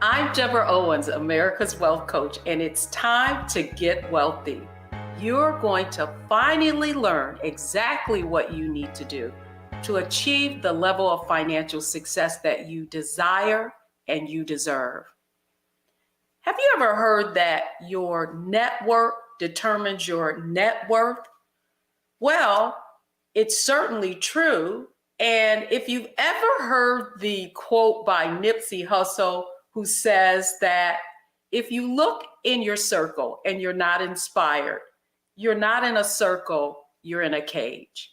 I'm Deborah Owens, America's Wealth Coach, and it's time to get wealthy. You're going to finally learn exactly what you need to do to achieve the level of financial success that you desire and you deserve. Have you ever heard that your network determines your net worth? Well, it's certainly true. And if you've ever heard the quote by Nipsey Hussle, who says that if you look in your circle and you're not inspired, you're not in a circle, you're in a cage.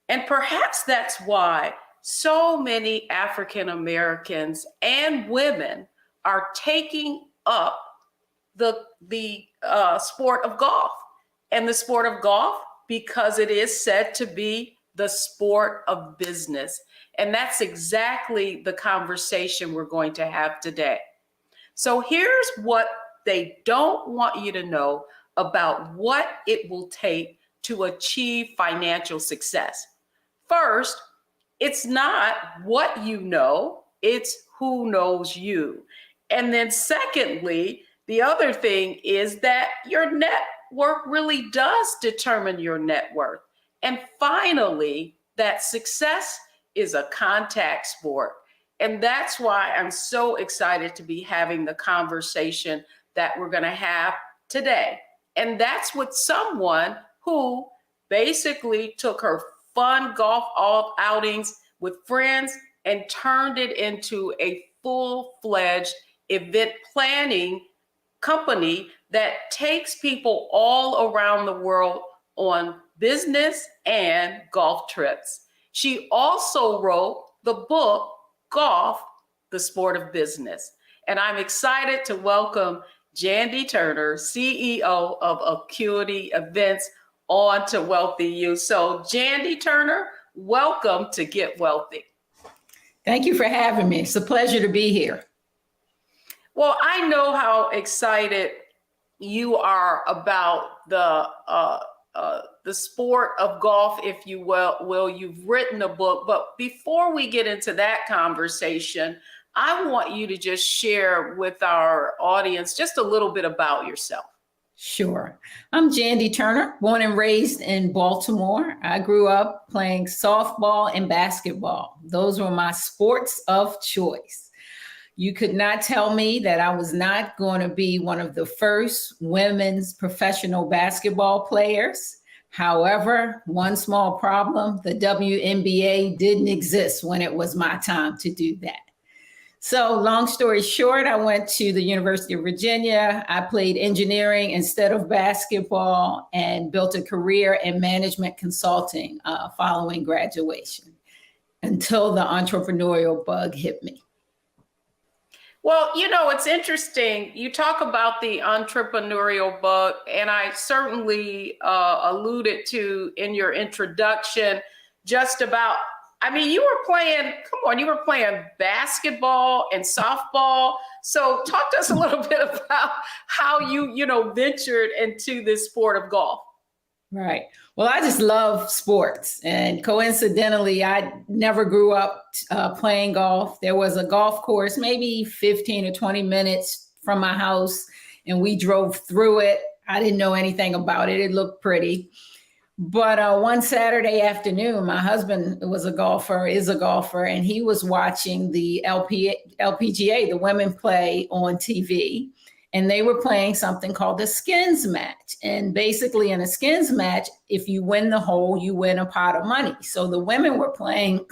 And perhaps that's why so many African Americans and women are taking up the sport of golf. And the sport of golf, because it is said to be the sport of business. And that's exactly the conversation we're going to have today. So here's what they don't want you to know about what it will take to achieve financial success. First, it's not what you know, it's who knows you. And then secondly, the other thing is that your network really does determine your net worth. And finally, that success is a contact sport. And that's why I'm so excited to be having the conversation that we're going to have today. And that's with someone who basically took her fun golf outings with friends and turned it into a full-fledged event planning company that takes people all around the world on business and golf trips. She also wrote the book, Golf, the Sport of Business. And I'm excited to welcome Jandy Turner, CEO of Acuity Events, on to Wealthy You. So Jandy Turner, welcome to Get Wealthy. Thank you for having me. It's a pleasure to be here. Well, I know how excited you are about the sport of golf, if you will. You've written a book, but before we get into that conversation, I want you to just share with our audience just a little bit about yourself. Sure. I'm Jandy Turner, born and raised in Baltimore. I grew up playing softball and basketball. Those were my sports of choice. You could not tell me that I was not going to be one of the first women's professional basketball players. However, one small problem, the WNBA didn't exist when it was my time to do that. So long story short, I went to the University of Virginia. I played engineering instead of basketball and built a career in management consulting following graduation until the entrepreneurial bug hit me. Well, you know, it's interesting. You talk about the entrepreneurial bug, and I certainly alluded to in your introduction just about, I mean, you were playing basketball and softball. So talk to us a little bit about how you ventured into this sport of golf. Right. Well, I just love sports. And coincidentally, I never grew up playing golf. There was a golf course, maybe 15 or 20 minutes from my house, and we drove through it. I didn't know anything about it. It looked pretty. But one Saturday afternoon, my husband is a golfer, and he was watching the LPGA, the women play on TV. And they were playing something called a skins match. And basically in a skins match, if you win the hole, you win a pot of money. So the women were playing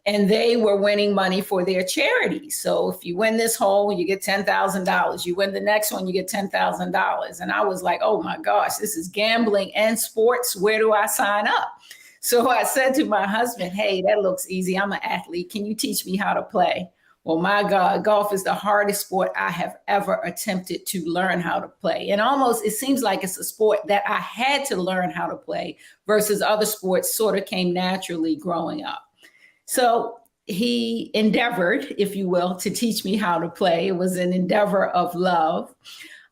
and they were winning money for their charity. So if you win this hole, you get $10,000. You win the next one, you get $10,000. And I was like, oh my gosh, this is gambling and sports. Where do I sign up? So I said to my husband, hey, that looks easy. I'm an athlete. Can you teach me how to play? Well, my God, golf is the hardest sport I have ever attempted to learn how to play. And almost it seems like it's a sport that I had to learn how to play versus other sports sort of came naturally growing up. So he endeavored, if you will, to teach me how to play. It was an endeavor of love.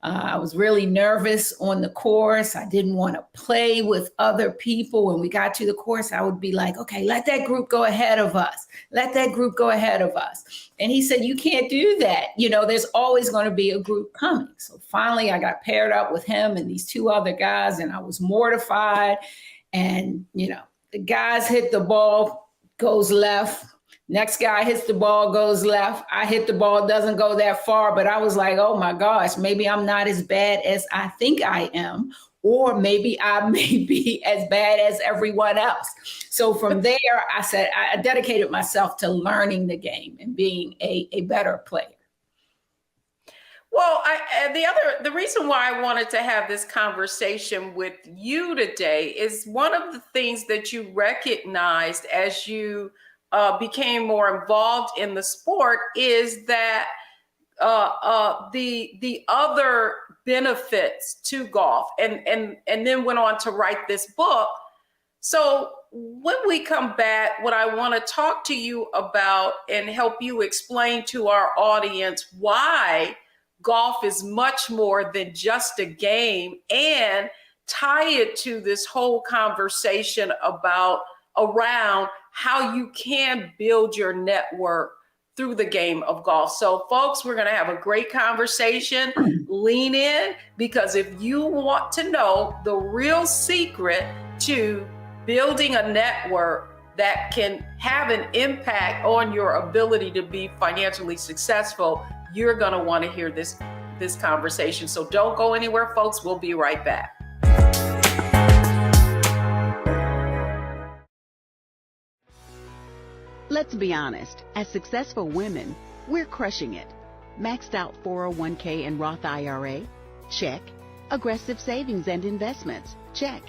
I was really nervous on the course. I didn't want to play with other people. When we got to the course, I would be like, okay, let that group go ahead of us. Let that group go ahead of us. And he said, you can't do that. There's always going to be a group coming. So finally, I got paired up with him and these two other guys, and I was mortified. And, the guys hit the ball, goes left. Next guy hits the ball, goes left. I hit the ball, doesn't go that far, but I was like, oh my gosh, maybe I'm not as bad as I think I am, or maybe I may be as bad as everyone else. So from there, I said, I dedicated myself to learning the game and being a better player. Well, the reason why I wanted to have this conversation with you today is one of the things that you recognized as you became more involved in the sport is that the other benefits to golf, and then went on to write this book. So when we come back, what I want to talk to you about and help you explain to our audience why golf is much more than just a game, and tie it to this whole conversation around how you can build your network through the game of golf. So folks, we're going to have a great conversation. Lean in, because if you want to know the real secret to building a network that can have an impact on your ability to be financially successful, you're going to want to hear this conversation. So don't go anywhere, folks. We'll be right back. Let's be honest, as successful women, we're crushing it. Maxed out 401k and Roth IRA? Check. Aggressive savings and investments? Check.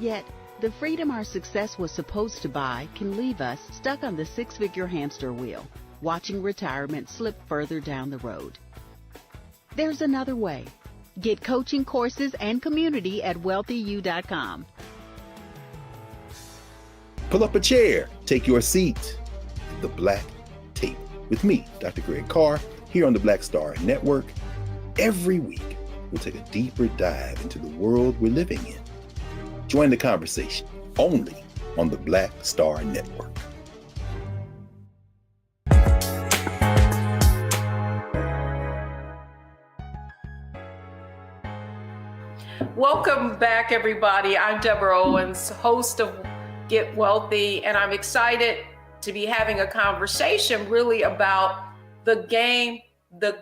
Yet, the freedom our success was supposed to buy can leave us stuck on the six-figure hamster wheel, watching retirement slip further down the road. There's another way. Get coaching courses and community at wealthyu.com. Pull up a chair, take your seat at the Black Table with me, Dr. Greg Carr, here on the Black Star Network. Every week, we'll take a deeper dive into the world we're living in. Join the conversation only on the Black Star Network. Welcome back, everybody. I'm Deborah Owens, host of Get Wealthy, and I'm excited to be having a conversation really about the game, the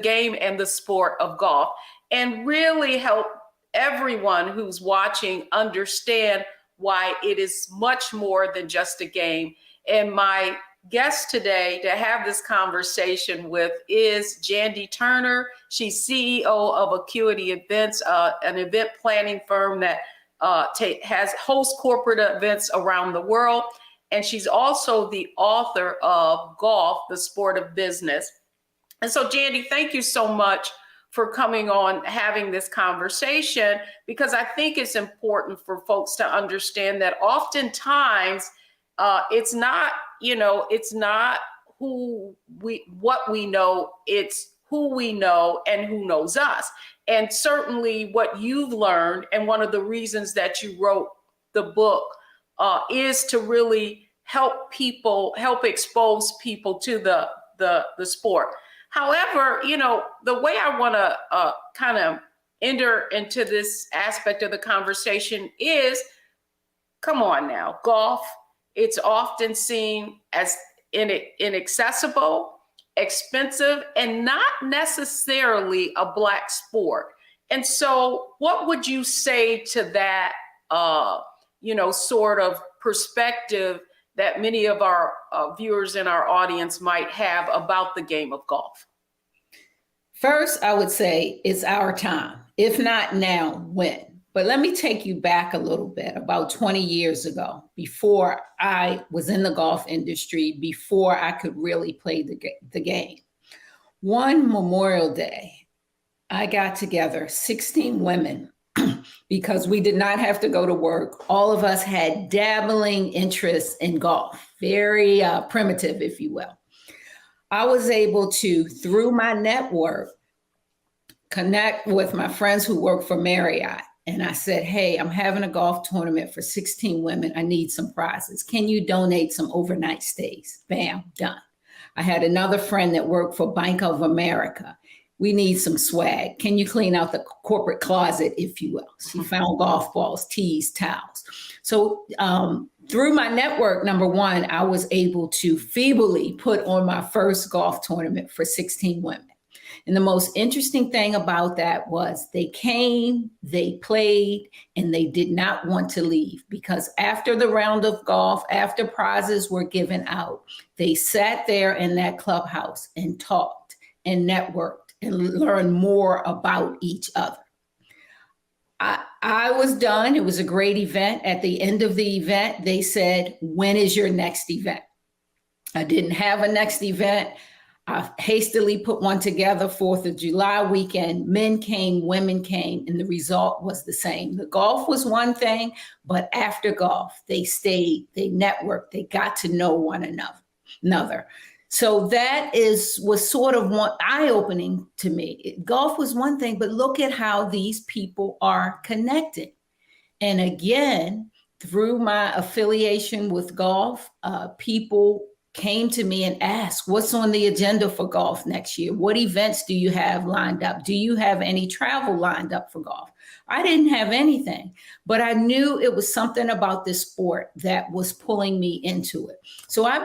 game and the sport of golf, and really help everyone who's watching understand why it is much more than just a game. And my guest today to have this conversation with is Jandy Turner. She's CEO of Acuity Events, an event planning firm that hosts corporate events around the world. And she's also the author of Golf, the Sport of Business. And so, Jandy, thank you so much for coming on, having this conversation, because I think it's important for folks to understand that oftentimes it's not what we know, it's who we know and who knows us. And certainly what you've learned, and one of the reasons that you wrote the book is to really help expose people to the sport. However, the way I want to kind of enter into this aspect of the conversation is, come on now, golf, it's often seen as inaccessible, expensive, and not necessarily a Black sport. And so what would you say to that, sort of perspective that many of our viewers in our audience might have about the game of golf? First, I would say it's our time. If not now, when? But let me take you back a little bit, about 20 years ago, before I was in the golf industry, before I could really play the game. One Memorial Day, I got together 16 women because we did not have to go to work. All of us had dabbling interests in golf, very primitive, if you will. I was able to, through my network, connect with my friends who work for Marriott. And I said, hey, I'm having a golf tournament for 16 women. I need some prizes. Can you donate some overnight stays? Bam, done. I had another friend that worked for Bank of America. We need some swag. Can you clean out the corporate closet, if you will? She found golf balls, tees, towels. So through my network, number one, I was able to feebly put on my first golf tournament for 16 women. And the most interesting thing about that was they came, they played, and they did not want to leave, because after the round of golf, after prizes were given out, they sat there in that clubhouse and talked and networked and learned more about each other. I was done. It was a great event. At the end of the event, they said, when is your next event? I didn't have a next event. I hastily put one together, 4th of July weekend. Men came, women came, and the result was the same. The golf was one thing, but after golf, they stayed, they networked, they got to know one another. So that was sort of one eye-opening to me. Golf was one thing, but look at how these people are connected. And again, through my affiliation with golf, people came to me and asked, what's on the agenda for golf next year? What events do you have lined up? Do you have any travel lined up for golf? I didn't have anything, but I knew it was something about this sport that was pulling me into it. So I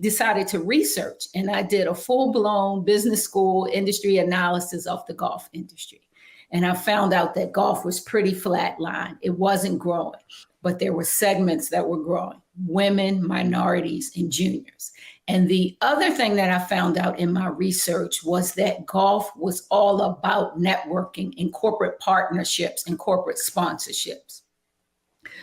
decided to research, and I did a full-blown business school industry analysis of the golf industry. And I found out that golf was pretty flatline. It wasn't growing, but there were segments that were growing: women, minorities, and juniors. And the other thing that I found out in my research was that golf was all about networking and corporate partnerships and corporate sponsorships.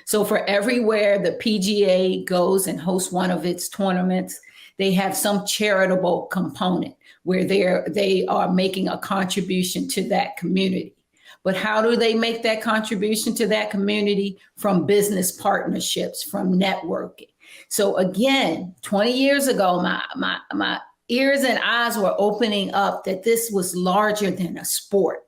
So for everywhere the PGA goes and hosts one of its tournaments, they have some charitable component where they are making a contribution to that community. But how do they make that contribution to that community? From business partnerships, from networking. So again, 20 years ago, my ears and eyes were opening up that this was larger than a sport.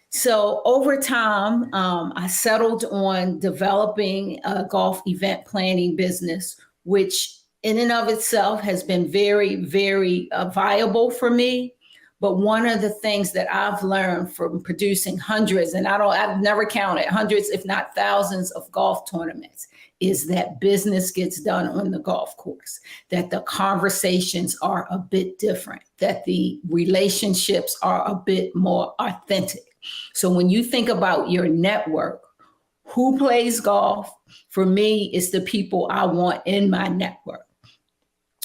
So over time, I settled on developing a golf event planning business, which in and of itself has been very, very viable for me. But one of the things that I've learned from producing hundreds, and I've never counted, hundreds, if not thousands of golf tournaments, is that business gets done on the golf course, that the conversations are a bit different, that the relationships are a bit more authentic. So when you think about your network, who plays golf? For me, it's the people I want in my network.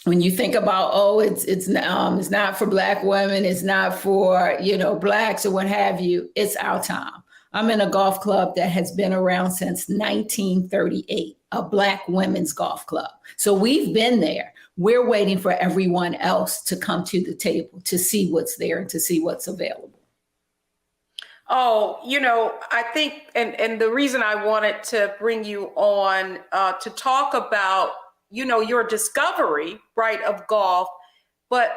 When you think about, it's not for Black women, it's not for, Blacks or what have you, it's our time. I'm in a golf club that has been around since 1938, a Black women's golf club. So we've been there. We're waiting for everyone else to come to the table to see what's there and to see what's available. Oh, I think, and the reason I wanted to bring you on to talk about your discovery, right, of golf, but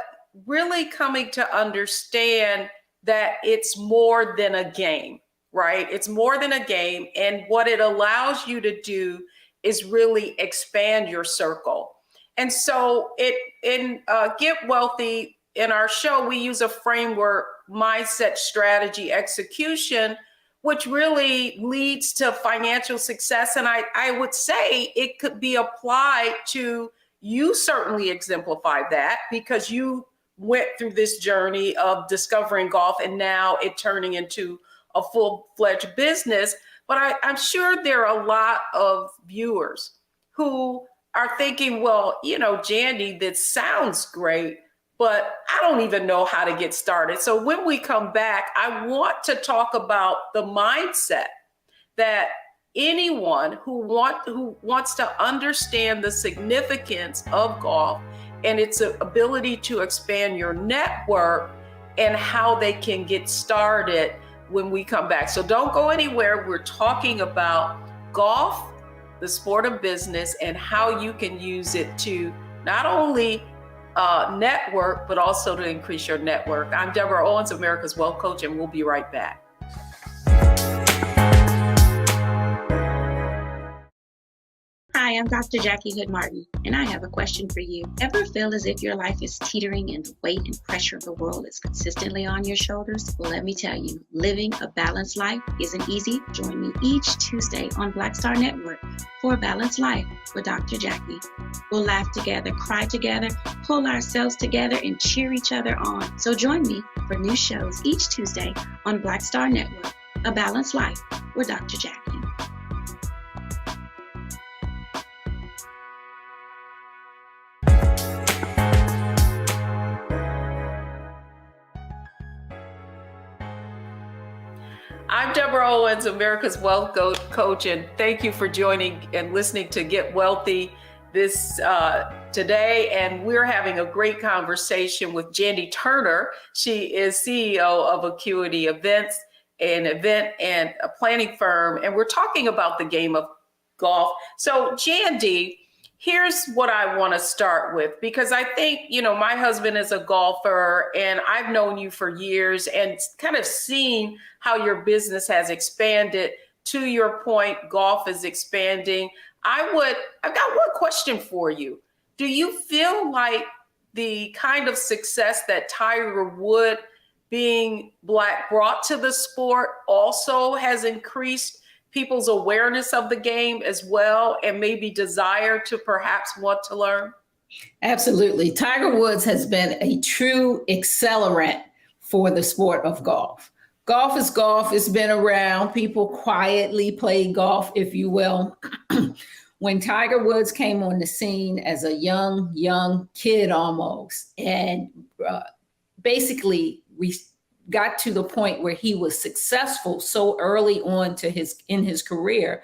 really coming to understand that it's more than a game, right? It's more than a game. And what it allows you to do is really expand your circle. And so in Get Wealthy, in our show, we use a framework: mindset, strategy, execution, which really leads to financial success. And I would say it could be applied to, you certainly exemplified that, because you went through this journey of discovering golf and now it turning into a full-fledged business. But I'm sure there are a lot of viewers who are thinking, well, Jandy, that sounds great, but I don't even know how to get started. So when we come back, I want to talk about the mindset that anyone who wants to understand the significance of golf and its ability to expand your network and how they can get started when we come back. So don't go anywhere. We're talking about golf, the sport of business, and how you can use it to not only network, but also to increase your network. I'm Deborah Owens, America's Wealth Coach, and we'll be right back. Hi, I'm Dr. Jackie Hood Martin, and I have a question for you. Ever feel as if your life is teetering and the weight and pressure of the world is consistently on your shoulders? Well, let me tell you, living a balanced life isn't easy. Join me each Tuesday on Black Star Network for A Balanced Life with Dr. Jackie. We'll laugh together, cry together, pull ourselves together, and cheer each other on. So join me for new shows each Tuesday on Black Star Network, A Balanced Life with Dr. Jackie. I'm Deborah Owens, America's Wealth Coach, and thank you for joining and listening to Get Wealthy this today. And we're having a great conversation with Jandy Turner. She is CEO of Acuity Events, an event and a planning firm, and we're talking about the game of golf. So, Jandy, here's what I want to start with, because I think, my husband is a golfer and I've known you for years and kind of seen how your business has expanded. To your point, golf is expanding. I've got one question for you. Do you feel like the kind of success that Tiger Woods being Black brought to the sport also has increased people's awareness of the game as well, and maybe desire to perhaps want to learn? Absolutely. Tiger Woods has been a true accelerant for the sport of golf. Golf is golf. It's been around. People quietly play golf, if you will. When Tiger Woods came on the scene as a young kid almost, and basically got to the point where he was successful so early on in his career,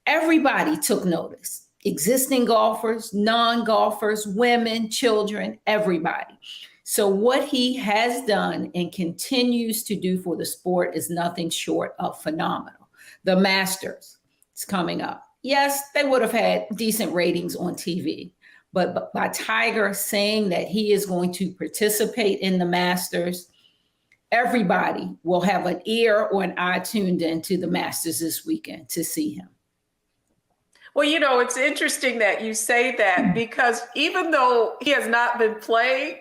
everybody took notice. Existing golfers, non-golfers, women, children, everybody. So what he has done and continues to do for the sport is nothing short of phenomenal. The Masters is coming up. Yes, they would have had decent ratings on TV, but by Tiger saying that he is going to participate in the Masters, everybody will have an ear or an eye tuned into the Masters this weekend to see him. Well, it's interesting that you say that, because even though he has not been playing,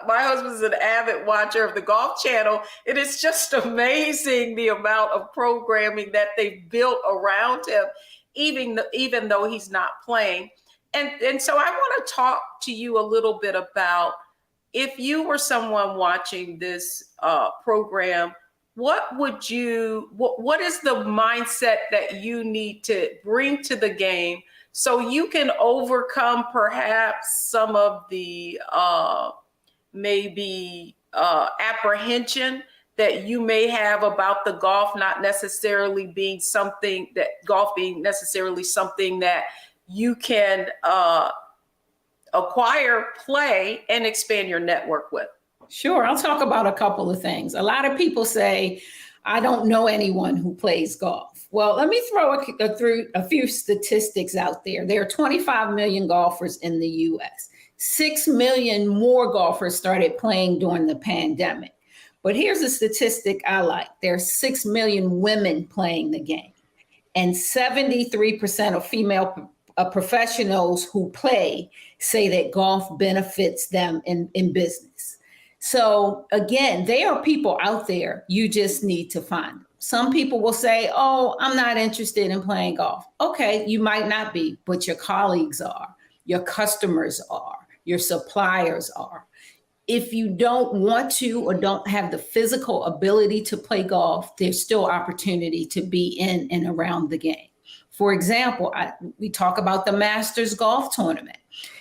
my husband's an avid watcher of the Golf Channel. It is just amazing the amount of programming that they've built around him, even though he's not playing. And so I want to talk to you a little bit about, if you were someone watching this program, what is the mindset that you need to bring to the game so you can overcome perhaps some of the apprehension that you may have about the golf being something that you can acquire, play, and expand your network with? Sure. I'll talk about a couple of things. A lot of people say, I don't know anyone who plays golf. Well, let me throw a few statistics out there. There are 25 million golfers in the US. 6 million more golfers started playing during the pandemic. But here's a statistic I like. There are 6 million women playing the game, and 73% of female professionals who play say that golf benefits them in business. So again, there are people out there. You just need to find them. Some people will say, oh, I'm not interested in playing golf. Okay, you might not be, but your colleagues are, your customers are, your suppliers are. If you don't want to or don't have the physical ability to play golf, there's still opportunity to be in and around the game. For example, we talk about the Masters Golf Tournament.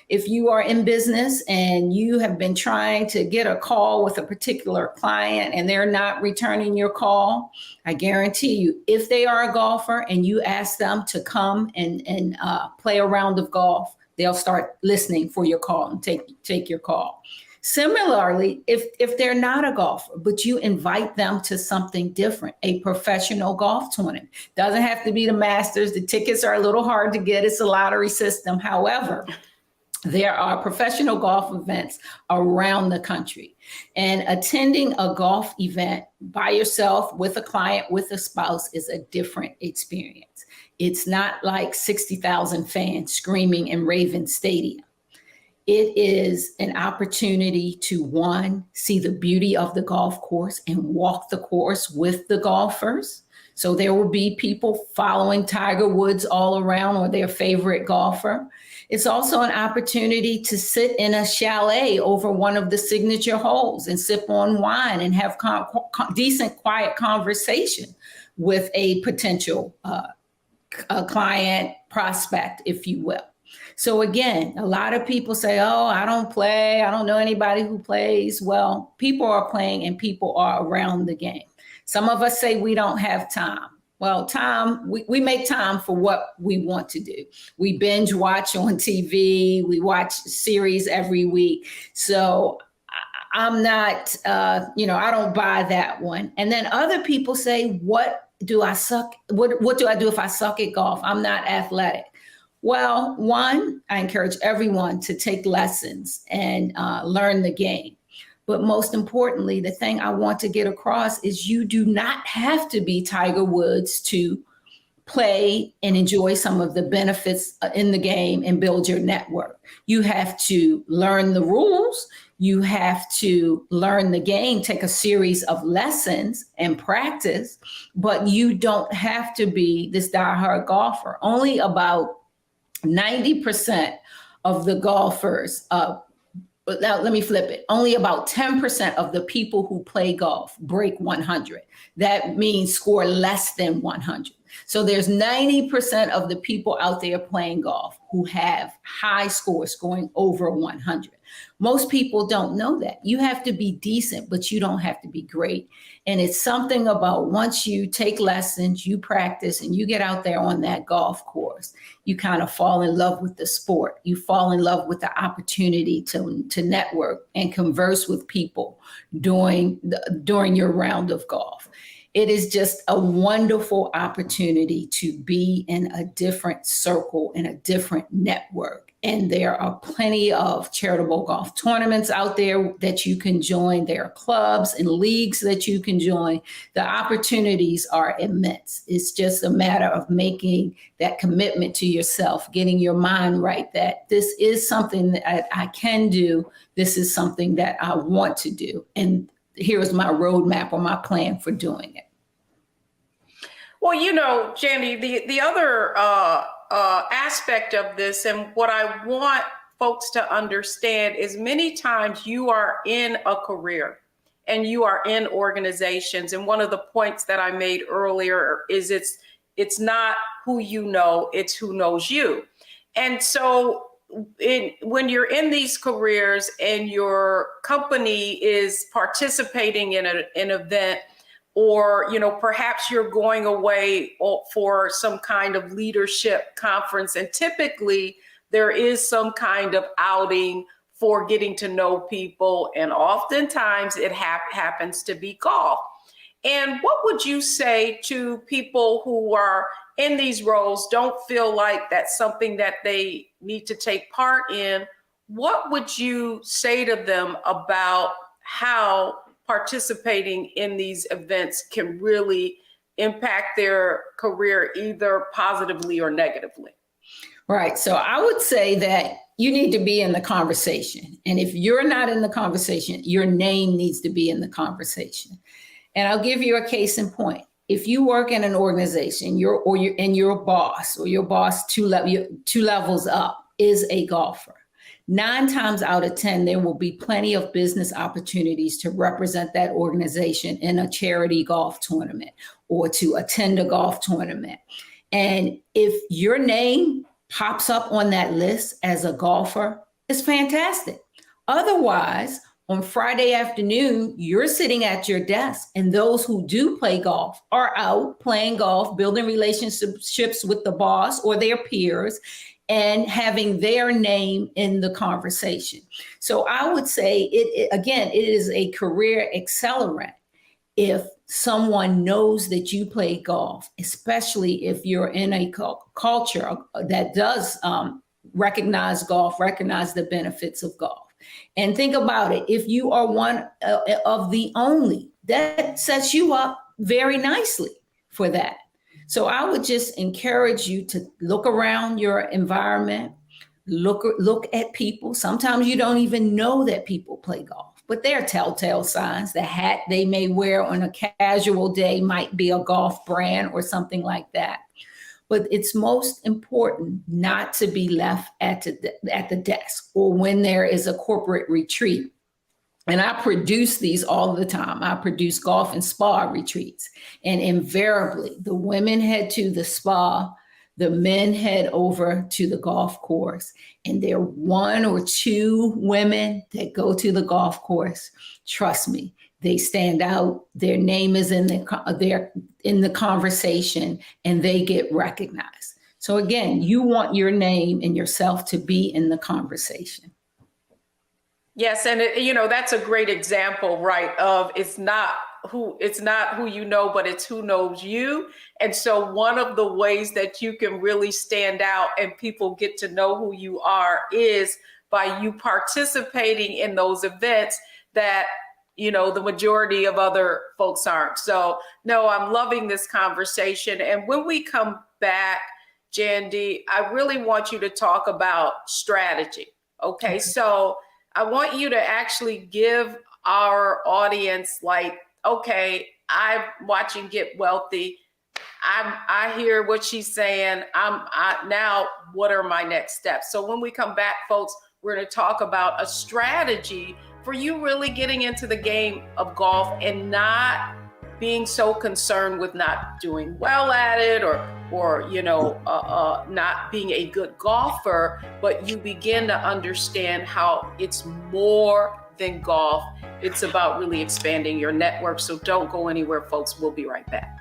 If you are in business and you have been trying to get a call with a particular client and they're not returning your call, I guarantee you, if they are a golfer and you ask them to come and play a round of golf, they'll start listening for your call and take your call. Similarly, if they're not a golfer, but you invite them to something different, a professional golf tournament, doesn't have to be the Masters. The tickets are a little hard to get. It's a lottery system. However, There are professional golf events around the country, and attending a golf event by yourself, with a client, with a spouse, is a different experience. It's not like 60,000 fans screaming in Raven Stadium. It is an opportunity to, one, see the beauty of the golf course and walk the course with the golfers. So there will be people following Tiger Woods all around, or their favorite golfer. It's also an opportunity to sit in a chalet over one of the signature holes and sip on wine and have decent, quiet conversation with a potential client, prospect, if you will. So again, a lot of people say, oh, I don't play. I don't know anybody who plays. Well, people are playing and people are around the game. Some of us say we don't have time. Well, time, we make time for what we want to do. We binge watch on TV. We watch series every week. So I'm not, I don't buy that one. And then other people say, what do I suck? What do I do if I suck at golf? I'm not athletic. Well, one, I encourage everyone to take lessons and learn the game. But most importantly, the thing I want to get across is you do not have to be Tiger Woods to play and enjoy some of the benefits in the game and build your network. You have to learn the rules. You have to learn the game, take a series of lessons and practice, but you don't have to be this diehard golfer. Only about 90% of the golfers, now let me flip it. Only about 10% of the people who play golf break 100. That means score less than 100. So there's 90% of the people out there playing golf who have high scores, scoring over 100. Most people don't know that. You have to be decent, but you don't have to be great. And it's something about once you take lessons, you practice, and you get out there on that golf course, you kind of fall in love with the sport. You fall in love with the opportunity to network and converse with people during your round of golf. It is just a wonderful opportunity to be in a different circle, in a different network. And there are plenty of charitable golf tournaments out there that you can join. There are clubs and leagues that you can join. The opportunities are immense. It's just a matter of making that commitment to yourself, getting your mind right that this is something that I can do. This is something that I want to do. And here's my roadmap or my plan for doing it. Well, Jandy, the other aspect of this, and what I want folks to understand, is many times you are in a career and you are in organizations. And one of the points that I made earlier is it's not who you know, it's who knows you. And so when you're in these careers and your company is participating in an event, or perhaps you're going away for some kind of leadership conference, and typically there is some kind of outing for getting to know people, and oftentimes it happens to be golf. And what would you say to people who are in these roles, don't feel like that's something that they need to take part in? What would you say to them about how participating in these events can really impact their career either positively or negatively? Right. So I would say that you need to be in the conversation. And if you're not in the conversation, your name needs to be in the conversation. And I'll give you a case in point. If you work in an organization, your boss or your boss two levels up is a golfer, 9 times out of 10, there will be plenty of business opportunities to represent that organization in a charity golf tournament or to attend a golf tournament. And if your name pops up on that list as a golfer, it's fantastic. Otherwise, on Friday afternoon, you're sitting at your desk, and those who do play golf are out playing golf, building relationships with the boss or their peers, and having their name in the conversation. So I would say, it is a career accelerant if someone knows that you play golf, especially if you're in a culture that does recognize golf, recognize the benefits of golf. And think about it. If you are one of the only, that sets you up very nicely for that. So I would just encourage you to look around your environment, look at people. Sometimes you don't even know that people play golf, but they're telltale signs. The hat they may wear on a casual day might be a golf brand or something like that. But it's most important not to be left at the desk or when there is a corporate retreat. And I produce these all the time. I produce golf and spa retreats. And invariably, the women head to the spa, the men head over to the golf course. And there are one or two women that go to the golf course. Trust me, they stand out. Their name is in the conversation, and they get recognized. So again, you want your name and yourself to be in the conversation. Yes, and that's a great example, right? Of it's not who you know, but it's who knows you. And so one of the ways that you can really stand out and people get to know who you are is by you participating in those events that the majority of other folks aren't. So no, I'm loving this conversation. And when we come back, Jandie, I really want you to talk about strategy. Okay. So I want you to actually give our audience okay, I'm watching Get Wealthy. I hear what she's saying. Now what are my next steps? So when we come back, folks, we're going to talk about a strategy for you really getting into the game of golf and not being so concerned with not doing well at it or not being a good golfer, but you begin to understand how it's more than golf. It's about really expanding your network. So don't go anywhere, folks. We'll be right back.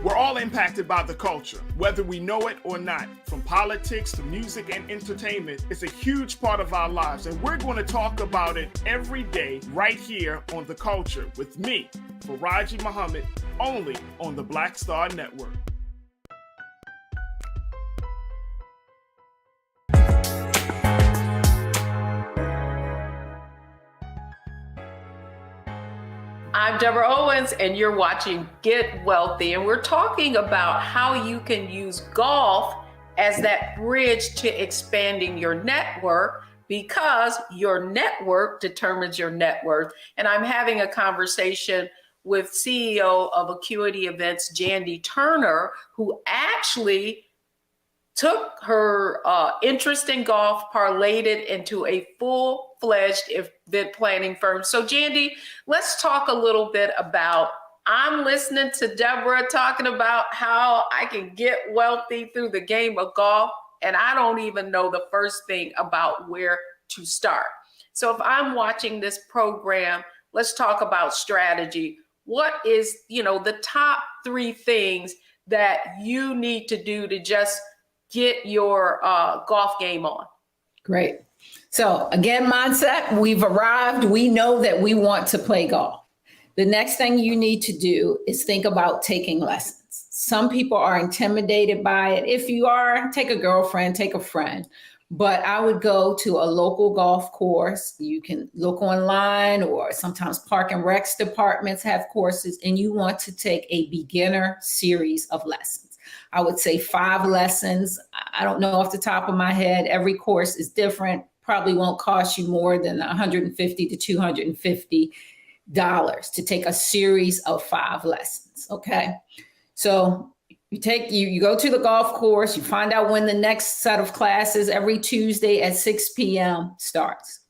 We're all impacted by the culture, whether we know it or not. From politics to music and entertainment, it's a huge part of our lives, and we're going to talk about it every day right here on The Culture with me, Faraji Muhammad, only on the Black Star Network. I'm Deborah Owens, and you're watching Get Wealthy, and we're talking about how you can use golf as that bridge to expanding your network, because your network determines your net worth. And I'm having a conversation with CEO of Acuity Events, Jandy Turner, who actually took her interest in golf, parlayed it into a full-fledged event planning firm. So Jandy, let's talk a little bit about, I'm listening to Deborah talking about how I can get wealthy through the game of golf, and I don't even know the first thing about where to start. So if I'm watching this program, let's talk about strategy. What is, the top 3 things that you need to do to just get your golf game on? Great. So again, mindset, we've arrived. We know that we want to play golf. The next thing you need to do is think about taking lessons. Some people are intimidated by it. If you are, take a girlfriend, take a friend. But I would go to a local golf course. You can look online, or sometimes park and recs departments have courses, and you want to take a beginner series of lessons. I would say 5 lessons. I don't know off the top of my head. Every course is different. Probably won't cost you more than $150 to $250 to take a series of 5 lessons. Okay. So you go to the golf course, you find out when the next set of classes every Tuesday at 6 p.m. starts.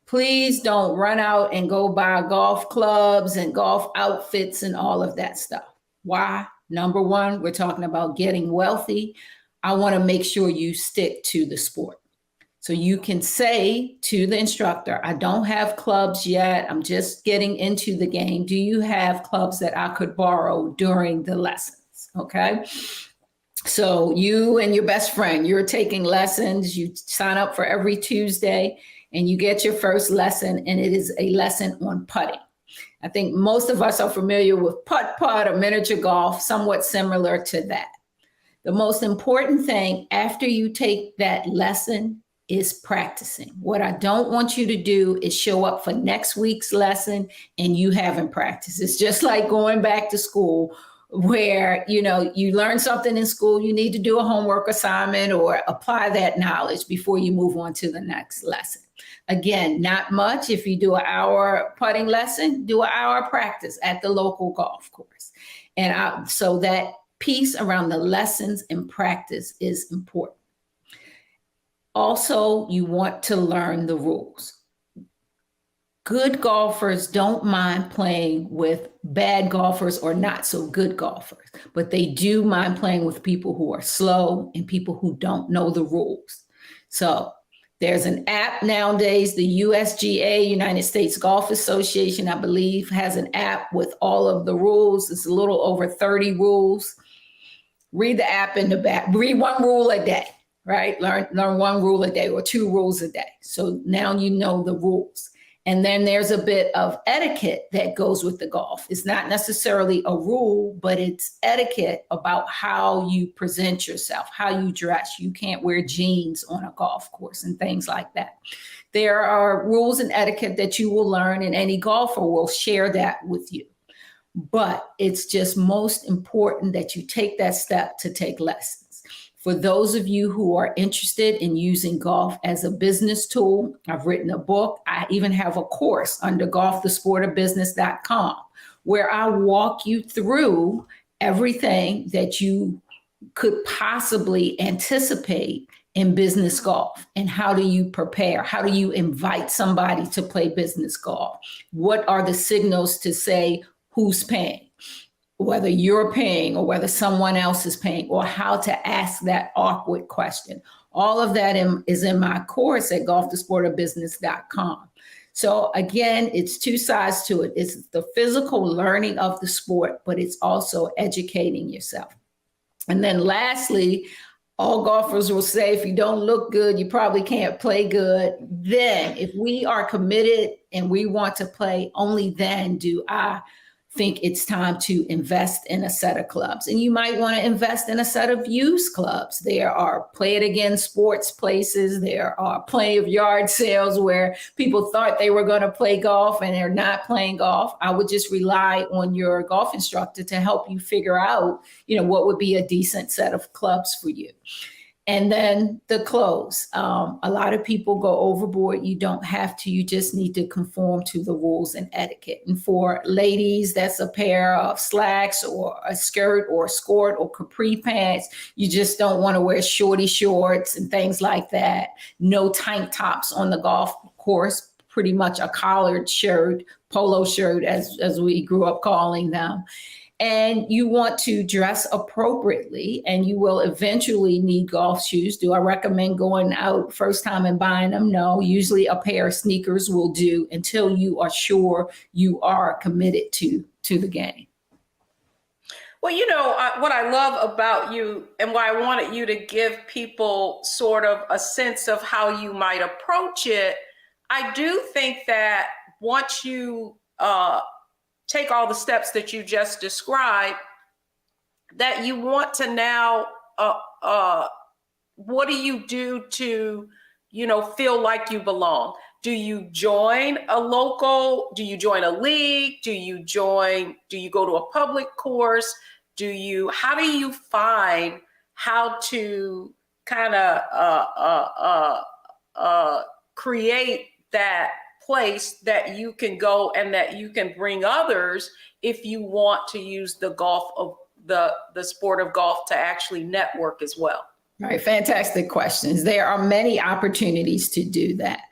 Please don't run out and go buy golf clubs and golf outfits and all of that stuff. Why? Number 1, we're talking about getting wealthy. I want to make sure you stick to the sport. So you can say to the instructor, I don't have clubs yet. I'm just getting into the game. Do you have clubs that I could borrow during the lessons? Okay. So you and your best friend, you're taking lessons. You sign up for every Tuesday and you get your first lesson, and it is a lesson on putting. I think most of us are familiar with putt-putt or miniature golf, somewhat similar to that. The most important thing after you take that lesson is practicing. What I don't want you to do is show up for next week's lesson and you haven't practiced. It's just like going back to school where, you learn something in school, you need to do a homework assignment or apply that knowledge before you move on to the next lesson. Again, not much. If you do an hour putting lesson, do an hour practice at the local golf course. And so that piece around the lessons and practice is important. Also, you want to learn the rules. Good golfers don't mind playing with bad golfers or not so good golfers, but they do mind playing with people who are slow and people who don't know the rules. So there's an app nowadays, the USGA, United States Golf Association, I believe, has an app with all of the rules. It's a little over 30 rules. Read the app in the back. Read one rule a day, right? Learn one rule a day or 2 rules a day. So now you know the rules. And then there's a bit of etiquette that goes with the golf. It's not necessarily a rule, but it's etiquette about how you present yourself, how you dress. You can't wear jeans on a golf course and things like that. There are rules and etiquette that you will learn, and any golfer will share that with you. But it's just most important that you take that step to take lessons. For those of you who are interested in using golf as a business tool, I've written a book. I even have a course under golfthesportofbusiness.com where I walk you through everything that you could possibly anticipate in business golf. And how do you prepare? How do you invite somebody to play business golf? What are the signals to say who's paying? Whether you're paying or whether someone else is paying, or how to ask that awkward question. All of that is in my course at golfthesportofbusiness.com. So again, it's 2 sides to it. It's the physical learning of the sport, but it's also educating yourself. And then lastly, all golfers will say, if you don't look good, you probably can't play good. Then if we are committed and we want to play, only then do I think it's time to invest in a set of clubs. And you might want to invest in a set of used clubs. There are play it again sports places. There are plenty of yard sales where people thought they were going to play golf and they're not playing golf. I would just rely on your golf instructor to help you figure out, what would be a decent set of clubs for you. And then the clothes. A lot of people go overboard. You don't have to. You just need to conform to the rules and etiquette. And for ladies, that's a pair of slacks or a skirt or a skirt or capri pants. You just don't want to wear shorty shorts and things like that. No tank tops on the golf course. Pretty much a collared shirt, polo shirt, as we grew up calling them. And you want to dress appropriately, and you will eventually need golf shoes. Do I recommend going out first time and buying them? No, usually a pair of sneakers will do until you are sure you are committed to the game. Well, what I love about you and why I wanted you to give people sort of a sense of how you might approach it, I do think that once you take all the steps that you just described, that you want to now, what do you do to, feel like you belong? Do you join a local? Do you join a league? Do you go to a public course? How do you find how to kind of create that place that you can go and that you can bring others if you want to use the sport of golf to actually network as well? Right, fantastic questions. There are many opportunities to do that.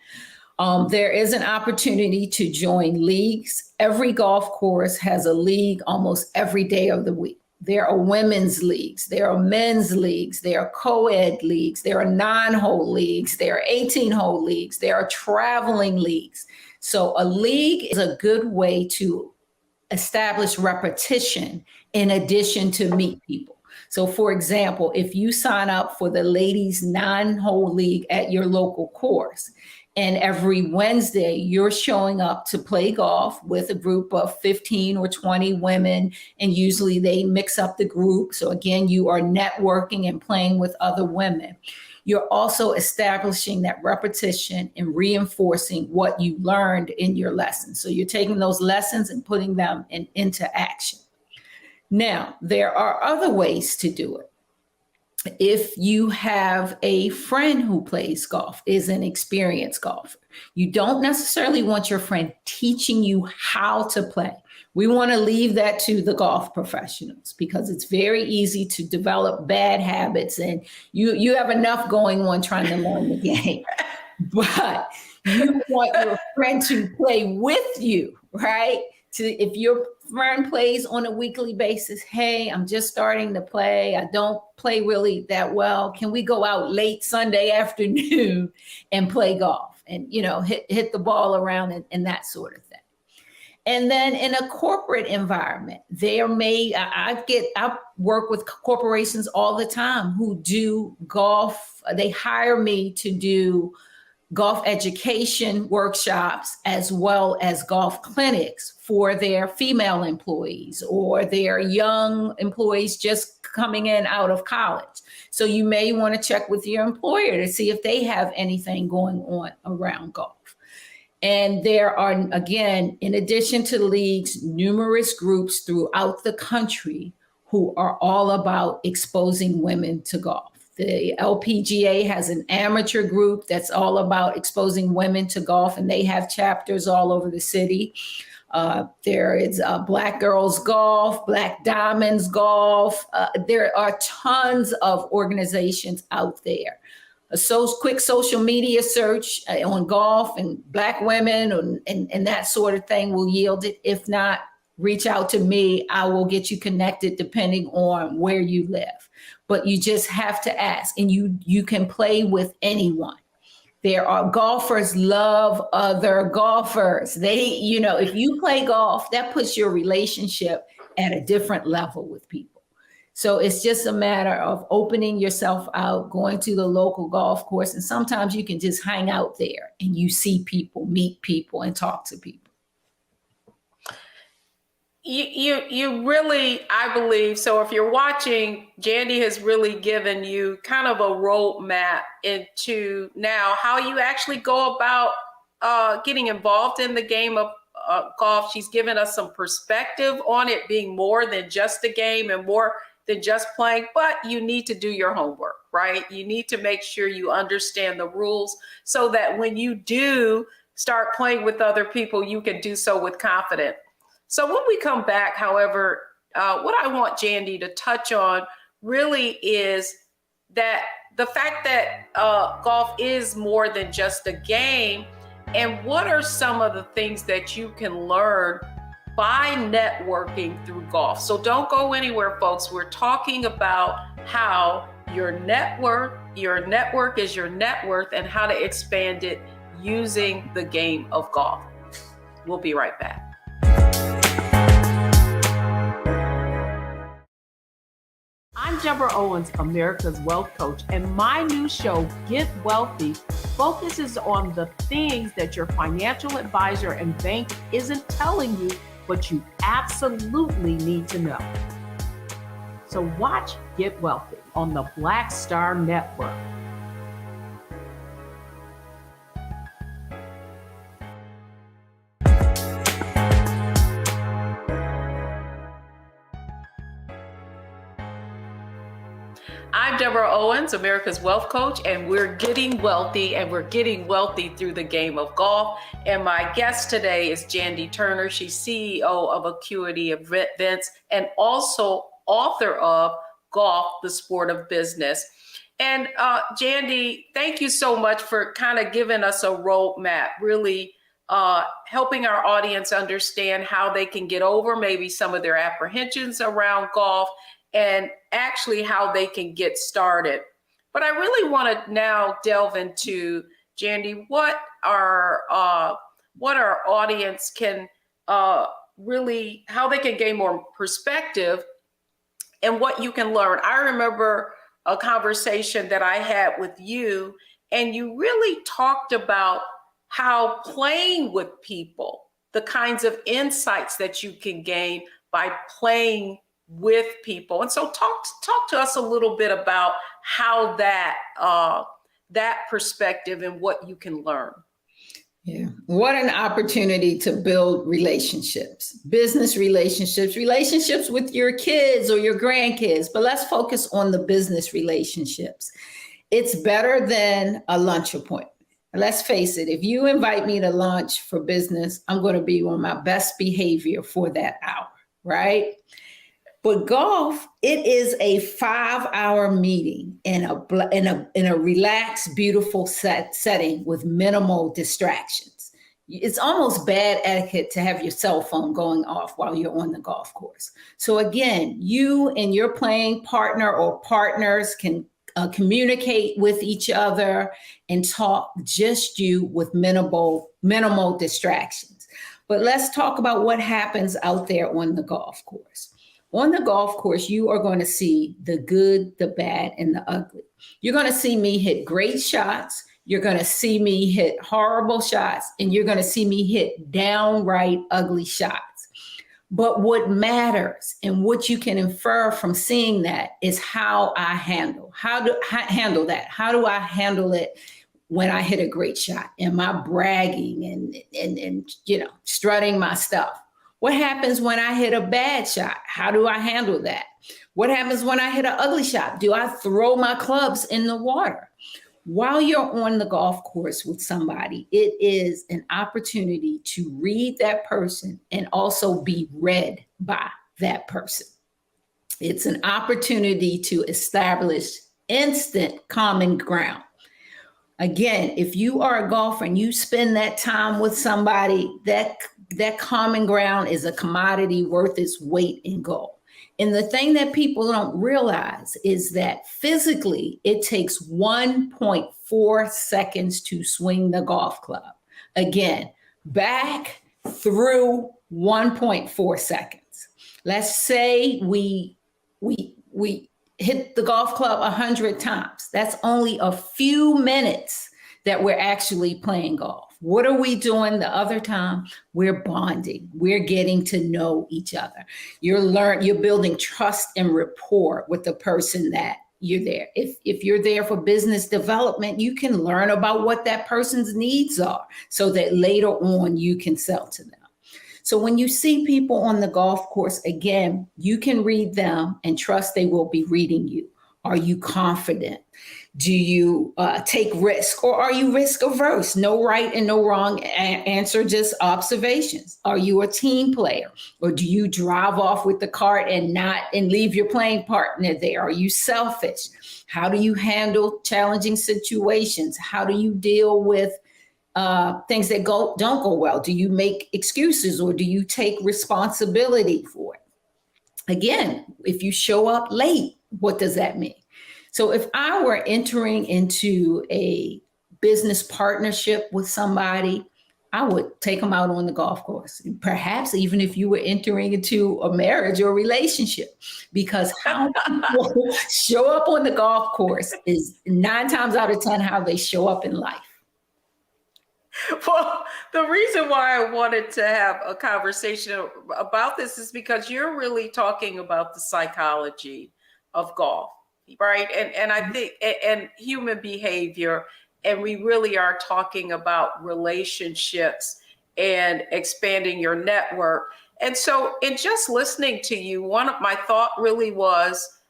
There is an opportunity to join leagues. Every golf course has a league almost every day of the week. There are women's leagues, there are men's leagues, there are co-ed leagues, there are 9-hole leagues, there are 18-hole leagues, there are traveling leagues. So a league is a good way to establish repetition in addition to meet people. So for example, if you sign up for the ladies 9-hole league at your local course, And every Wednesday, you're showing up to play golf with a group of 15 or 20 women. And usually they mix up the group. So again, you are networking and playing with other women. You're also establishing that repetition and reinforcing what you learned in your lessons. So you're taking those lessons and putting them into action. Now, there are other ways to do it. If you have a friend who plays golf, is an experienced golfer, you don't necessarily want your friend teaching you how to play. We want to leave that to the golf professionals because it's very easy to develop bad habits, and you have enough going on trying to learn the game. But you want your friend to play with you, right? If your friend plays on a weekly basis, hey, I'm just starting to play. I don't play really that well. Can we go out late Sunday afternoon and play golf and, hit the ball around and that sort of thing. And then in a corporate environment, I work with corporations all the time who do golf. They hire me to do golf education workshops as well as golf clinics for their female employees or their young employees just coming in out of college. So you may want to check with your employer to see if they have anything going on around golf. And there are, again, in addition to leagues, numerous groups throughout the country who are all about exposing women to golf. The LPGA has an amateur group that's all about exposing women to golf, and they have chapters all over the city. There is Black Girls Golf, Black Diamonds Golf. There are tons of organizations out there. A quick social media search on golf and Black women and that sort of thing will yield it. If not, reach out to me. I will get you connected depending on where you live. But you just have to ask, and you can play with anyone. There are golfers love other golfers. If you play golf, that puts your relationship at a different level with people. So it's just a matter of opening yourself out, going to the local golf course, and sometimes you can just hang out there and you see people, meet people, and talk to people. You really, I believe, so if you're watching, Jandie has really given you kind of a roadmap into now how you actually go about getting involved in the game of golf. She's given us some perspective on it being more than just a game and more than just playing, but you need to do your homework, right? You need to make sure you understand the rules so that when you do start playing with other people, you can do so with confidence. So when we come back, however, what I want Jandie to touch on really is that the fact that golf is more than just a game, and what are some of the things that you can learn by networking through golf. So don't go anywhere, folks. We're talking about how your network is your net worth and how to expand it using the game of golf. We'll be right back. I'm Deborah Owens, America's Wealth Coach, and my new show, Get Wealthy, focuses on the things that your financial advisor and bank isn't telling you, but you absolutely need to know. So watch Get Wealthy on the Black Star Network. I'm Deborah Owens, America's Wealth Coach, and we're getting wealthy, and we're getting wealthy through the game of golf. And my guest today is Jandy Turner. She's CEO of Acuity Events and also author of Golf, the Sport of Business. And Jandy, thank you so much for kind of giving us a roadmap, really helping our audience understand how they can get over maybe some of their apprehensions around golf and actually how they can get started. But I really want to now delve into, Jandy, what our audience can really, how they can gain more perspective and what you can learn. I remember a conversation that I had with you, and you really talked about how playing with people, the kinds of insights that you can gain by playing with people. And so talk to us a little bit about how that perspective and what you can learn. Yeah. What an opportunity to build relationships, business relationships, relationships with your kids or your grandkids. But let's focus on the business relationships. It's better than a lunch appointment. Let's face it, if you invite me to lunch for business, I'm going to be on my best behavior for that hour, right? But golf, it is a 5-hour meeting in a relaxed, beautiful setting with minimal distractions. It's almost bad etiquette to have your cell phone going off while you're on the golf course. So again, you and your playing partner or partners can communicate with each other and talk just you with minimal distractions. But let's talk about what happens out there on the golf course. On the golf course, you are going to see the good, the bad, and the ugly. You're going to see me hit great shots. You're going to see me hit horrible shots, and you're going to see me hit downright ugly shots. But what matters and what you can infer from seeing that is how I handle. How do I handle that? How do I handle it when I hit a great shot? Am I bragging and strutting my stuff? What happens when I hit a bad shot? How do I handle that? What happens when I hit an ugly shot? Do I throw my clubs in the water? While you're on the golf course with somebody, it is an opportunity to read that person and also be read by that person. It's an opportunity to establish instant common ground. Again, if you are a golfer and you spend that time with somebody, that common ground is a commodity worth its weight in gold. And the thing that people don't realize is that physically, it takes 1.4 seconds to swing the golf club. Again, back through 1.4 seconds. Let's say we hit the golf club 100 times. That's only a few minutes that we're actually playing golf. What are we doing the other time? We're bonding. We're getting to know each other. You're building trust and rapport with the person that you're there. If you're there for business development, you can learn about what that person's needs are so that later on you can sell to them. So when you see people on the golf course, again, you can read them and trust they will be reading you. Are you confident? Do you take risk, or are you risk averse? No right and no wrong answer, just observations. Are you a team player, or do you drive off with the cart and leave your playing partner there? Are you selfish? How do you handle challenging situations? How do you deal with things that don't go well? Do you make excuses, or do you take responsibility for it? Again, if you show up late, what does that mean? So if I were entering into a business partnership with somebody, I would take them out on the golf course. Perhaps even if you were entering into a marriage or relationship, because how people show up on the golf course is 9 times out of 10 how they show up in life. Well, the reason why I wanted to have a conversation about this is because you're really talking about the psychology of golf, right? And I think, and human behavior, and we really are talking about relationships and expanding your network. And so in just listening to you, one of my thought really was,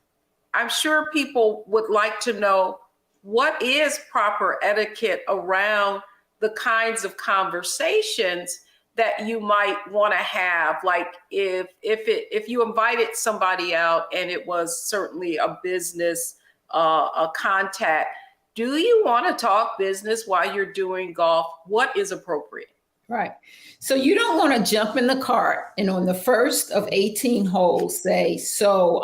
I'm sure people would like to know, what is proper etiquette around the kinds of conversations that you might want to have? Like if you invited somebody out and it was certainly a business, a contact, do you want to talk business while you're doing golf? What is appropriate? Right. So you don't want to jump in the cart and on the first of 18 holes say, so,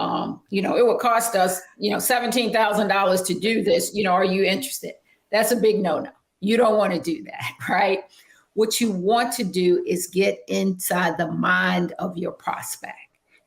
it would cost us, $17,000 to do this. Are you interested? That's a big no-no. You don't want to do that, right? What you want to do is get inside the mind of your prospect.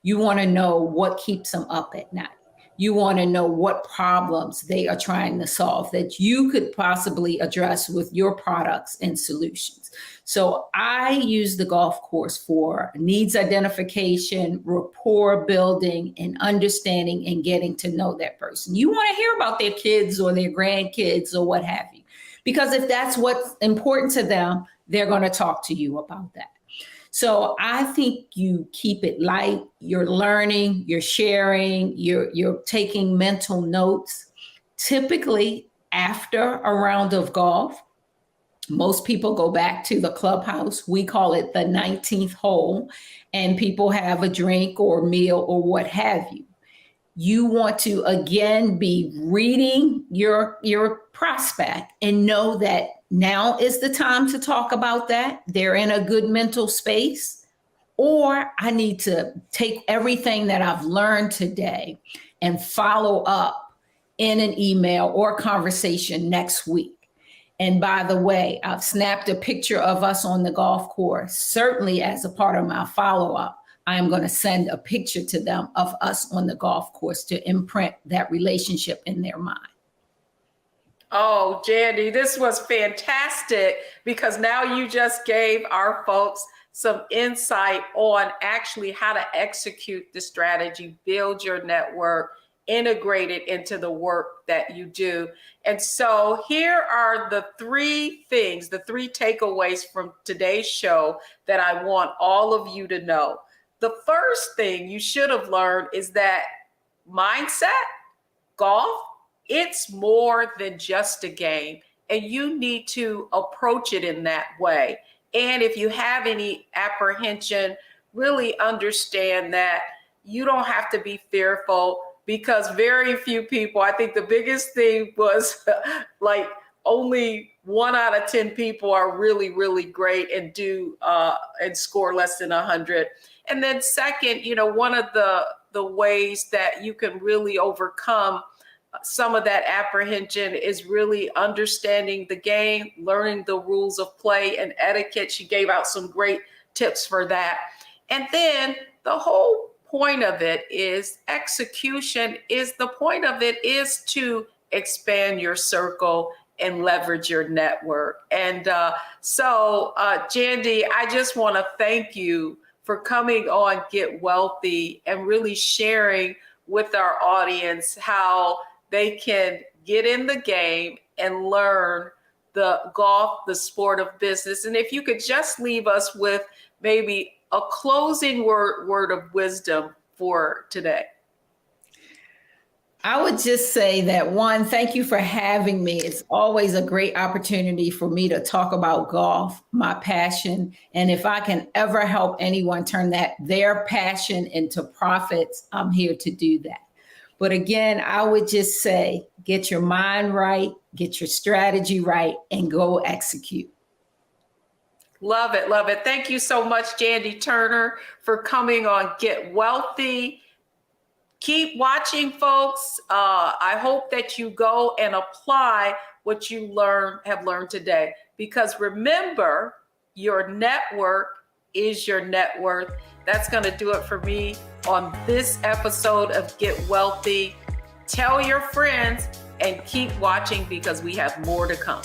You want to know what keeps them up at night. You want to know what problems they are trying to solve that you could possibly address with your products and solutions. So I use the golf course for needs identification, rapport building, and understanding and getting to know that person. You want to hear about their kids or their grandkids or what have you, because if that's what's important to them, they're going to talk to you about that. So I think you keep it light, you're learning, you're sharing, you're taking mental notes. Typically after a round of golf, most people go back to the clubhouse. We call it the 19th hole, and people have a drink or meal or what have you. You want to, again, be reading your prospect and know that now is the time to talk about that. They're in a good mental space. Or I need to take everything that I've learned today and follow up in an email or conversation next week. And by the way, I've snapped a picture of us on the golf course. Certainly as a part of my follow-up, I am going to send a picture to them of us on the golf course to imprint that relationship in their mind. Oh, Jandy, this was fantastic, because now you just gave our folks some insight on actually how to execute the strategy, build your network, integrate it into the work that you do. And so here are the three things, the three takeaways from today's show that I want all of you to know. The first thing you should have learned is that mindset, golf, it's more than just a game, and you need to approach it in that way. And if you have any apprehension, really understand that you don't have to be fearful, because very few people, I think the biggest thing was like only 1 out of 10 people are really, really great and do and score less than 100. And then second, one of the ways that you can really overcome some of that apprehension is really understanding the game, learning the rules of play and etiquette. She gave out some great tips for that. And then the whole point of it is execution is the point of it is to expand your circle and leverage your network. And so Jandy, I just want to thank you for coming on Get Wealthy and really sharing with our audience how they can get in the game and learn the golf, the sport of business. And if you could just leave us with maybe a closing word of wisdom for today. I would just say that, one, thank you for having me. It's always a great opportunity for me to talk about golf, my passion. And if I can ever help anyone turn their passion into profits, I'm here to do that. But again, I would just say, get your mind right, get your strategy right, and go execute. Love it. Love it. Thank you so much, Jandy Turner, for coming on Get Wealthy. Keep watching, folks. I hope that you go and apply what you have learned today, because remember, your network is your net worth. That's going to do it for me on this episode of Get Wealthy. Tell your friends and keep watching, because we have more to come.